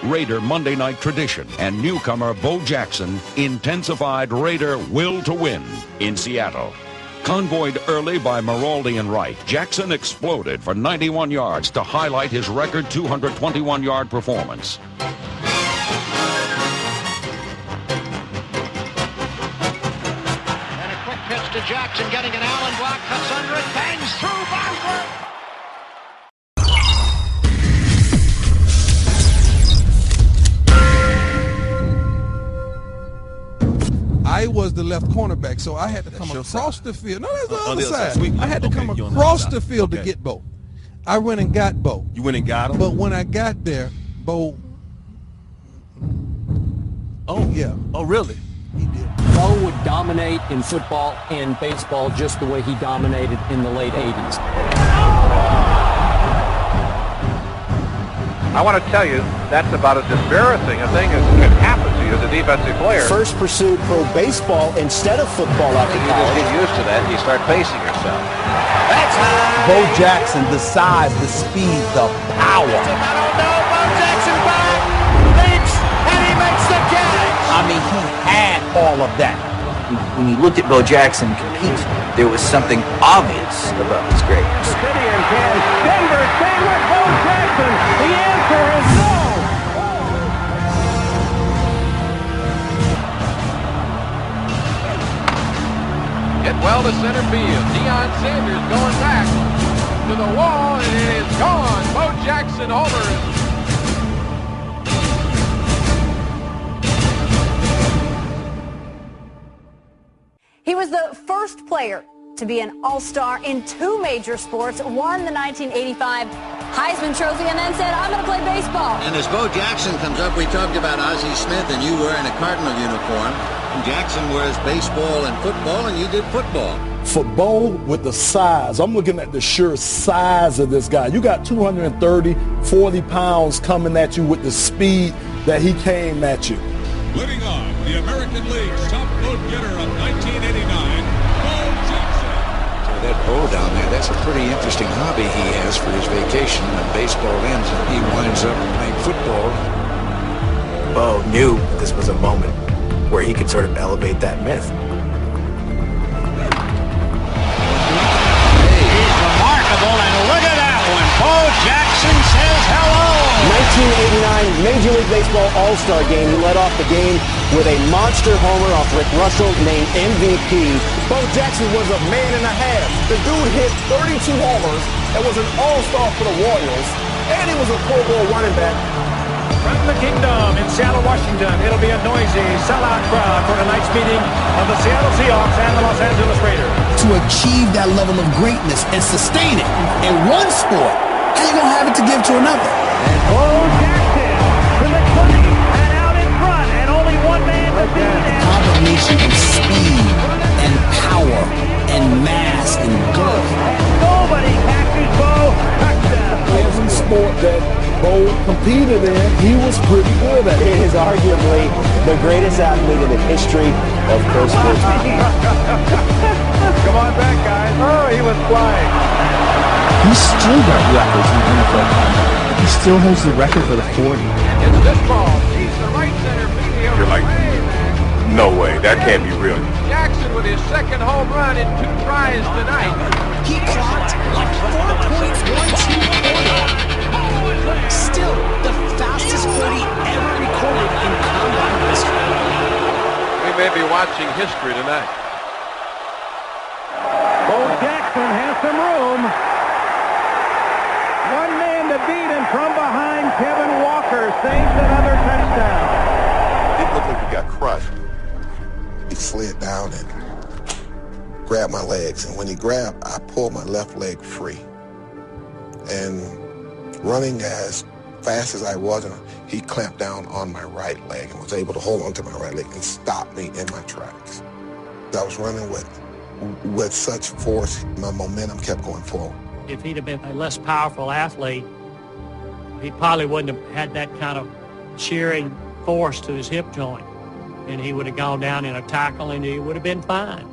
Raider Monday night tradition, and newcomer Bo Jackson intensified Raider will to win in Seattle. Convoyed early by Maraldi and Wright, Jackson exploded for 91 yards to highlight his record 221-yard performance. And a quick pitch to Jackson, getting an Allen block, cuts under it, bangs through Bosworth. I was the left cornerback, so I had to come across the field. No, that's the other side. I had to come across the field to get Bo. I went and got Bo. You went and got him? But when I got there, Bo... Oh, yeah. Oh, really? He did. Bo would dominate in football and baseball just the way he dominated in the late 80s. I want to tell you, that's about as embarrassing a thing as can happen to you as a defensive player. First pursued pro baseball instead of football after You college. just get used to that and you start pacing yourself. That's high! Bo Jackson, the size, the speed, the power. I don't know, Bo Jackson back, leaps, and he makes the catch! I mean, he had all of that. When you looked at Bo Jackson compete, there was something obvious about his greatness. City and can Denver stay with Bo Jackson. The answer is no. Hit well to center field. Deion Sanders going back to the wall, and it is gone. Bo Jackson homers. He was the first player to be an all-star in 2 major sports, won the 1985 Heisman Trophy, and then said, I'm going to play baseball. And as Bo Jackson comes up, we talked about Ozzie Smith, and you were in a Cardinal uniform. And Jackson wears baseball and football, and you did football. For Bo, with the size, I'm looking at the sheer size of this guy. You got 230, 40 pounds coming at you with the speed that he came at you. Living on the American League's top vote getter of 1989, Bo Jackson. So that Bo down there, that's a pretty interesting hobby he has for his vacation. When baseball ends and he winds up playing football. Bo knew this was a moment where he could sort of elevate that myth. He's remarkable, and look at that one. Bo Jackson says hello. 1989 Major League Baseball All-Star Game. He led off the game with a monster homer off Rick Russell, named MVP. Bo Jackson was a man and a half. The dude hit 32 homers and was an all-star for the Royals, and he was a Pro Bowl running back. From the Kingdom in Seattle, Washington, it'll be a noisy sellout crowd for tonight's meeting of the Seattle Seahawks and the Los Angeles Raiders. To achieve that level of greatness and sustain it in one sport, how you going to have it to give to another? And Bo Jackson to the 20 and out in front, and only one man to beat it. Combination of speed and power and mass and girth. Nobody catches Bo. Touchdown. Every sport that Bo competed in, he was pretty good at. He is arguably the greatest athlete in the history of pro sports. Come on back, guys. Oh, he was flying. He still got records in the NFL combine. He still holds the record for the 40. It's this ball. He's the right center field. You're like, no way, that can't be real. Jackson with his second home run in 2 tries tonight. He clocked like 4.1240. Still the fastest 40 ever recorded in combine history. We may be watching history tonight. Bo Jackson has some room. One man to beat, and from behind, Kevin Walker saves another touchdown. It looked like we got crushed. He slid down and grabbed my legs, and when he grabbed, I pulled my left leg free. And running as fast as I was, he clamped down on my right leg and was able to hold onto my right leg and stop me in my tracks. I was running with such force, my momentum kept going forward. If he'd have been a less powerful athlete, he probably wouldn't have had that kind of shearing force to his hip joint. And he would have gone down in a tackle and he would have been fine.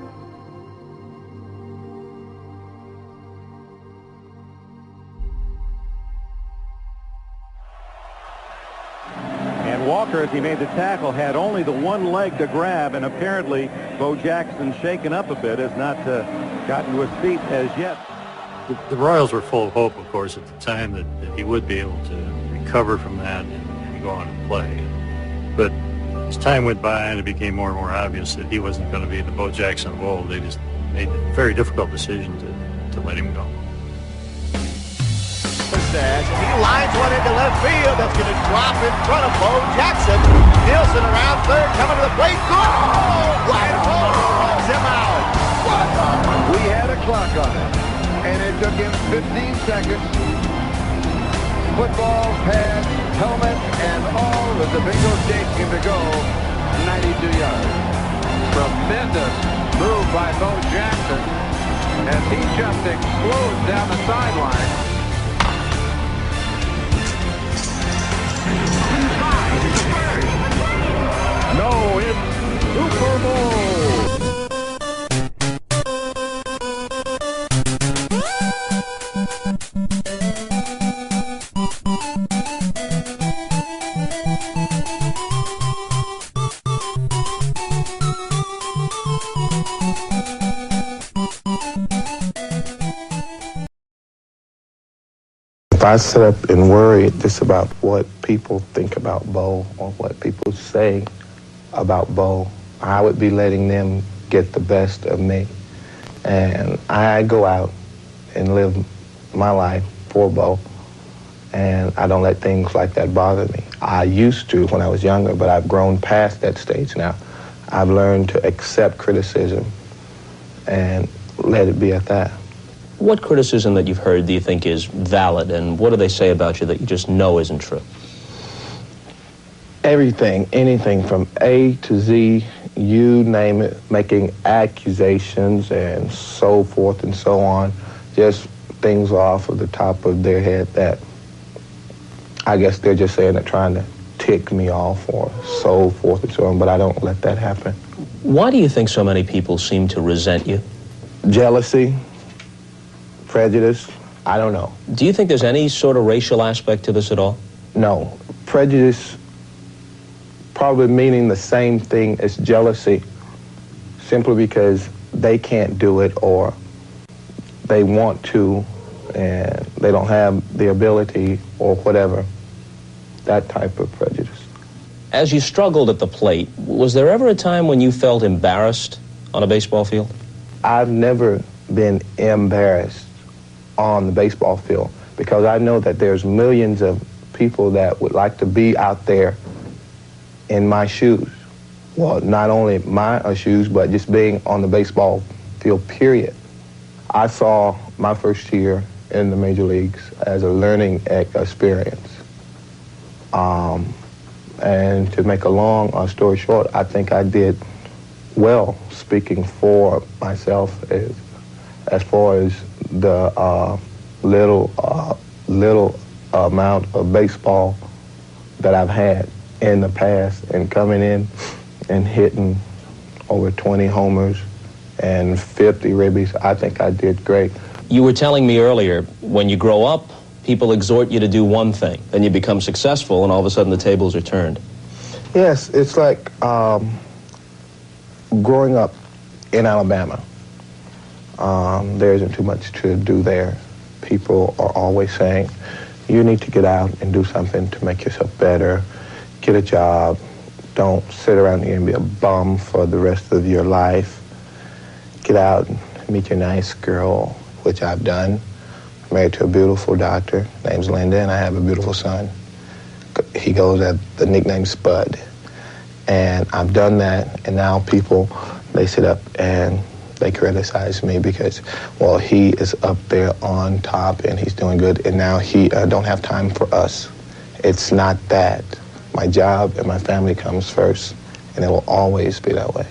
And Walker, as he made the tackle, had only the one leg to grab, and apparently Bo Jackson, shaken up a bit, has not gotten to his feet as yet. The Royals were full of hope, of course, at the time that he would be able to recover from that and go on and play. But as time went by and it became more and more obvious that he wasn't going to be the Bo Jackson of old, they just made a very difficult decision to let him go. He lines one into left field. That's going to drop in front of Bo Jackson. Nielsen around third, coming to the plate. Goal! Wide hole runs him out. We had a clock on it, and it took him 15 seconds. Football, pad, helmet, and all with the bingo taking him to go 92 yards. Tremendous move by Bo Jackson as he just explodes down the sideline. No, it's Super Bowl. If I sit up and worry just about what people think about Bo or what people say about Bo, I would be letting them get the best of me. And I go out and live my life for Bo, and I don't let things like that bother me. I used to when I was younger, but I've grown past that stage now. I've learned to accept criticism and let it be at that. What criticism that you've heard do you think is valid, and what do they say about you that you just know isn't true? Everything, anything from A to Z, you name it, making accusations and so forth and so on, just things off of the top of their head that I guess they're just saying they're trying to tick me off or so forth and so on, but I don't let that happen. Why do you think so many people seem to resent you? Jealousy, prejudice, I don't know. Do you think there's any sort of racial aspect to this at all? No. Prejudice probably meaning the same thing as jealousy, simply because they can't do it or they want to and they don't have the ability or whatever, that type of prejudice. As you struggled at the plate, was there ever a time when you felt embarrassed on a baseball field? I've never been embarrassed on the baseball field because I know that there's millions of people that would like to be out there in my shoes. Well, not only my shoes, but just being on the baseball field, period. I saw my first year in the major leagues as a learning experience. And to make a long story short, I think I did well, speaking for myself as far as the little amount of baseball that I've had in the past, and coming in and hitting over 20 homers and 50 ribbies. I think I did great. You were telling me earlier, when you grow up, people exhort you to do one thing, then you become successful, and all of a sudden the tables are turned. Yes, it's like growing up in Alabama. There isn't too much to do there. People are always saying, you need to get out and do something to make yourself better, get a job, don't sit around here and be a bum for the rest of your life. Get out and meet your nice girl, which I've done. I'm married to a beautiful doctor, name's Linda, and I have a beautiful son. He goes at the nickname Spud. And I've done that, and now people, they sit up and they criticize me because, well, he is up there on top and he's doing good, and now he don't have time for us. It's not that. My job and my family comes first, and it will always be that way.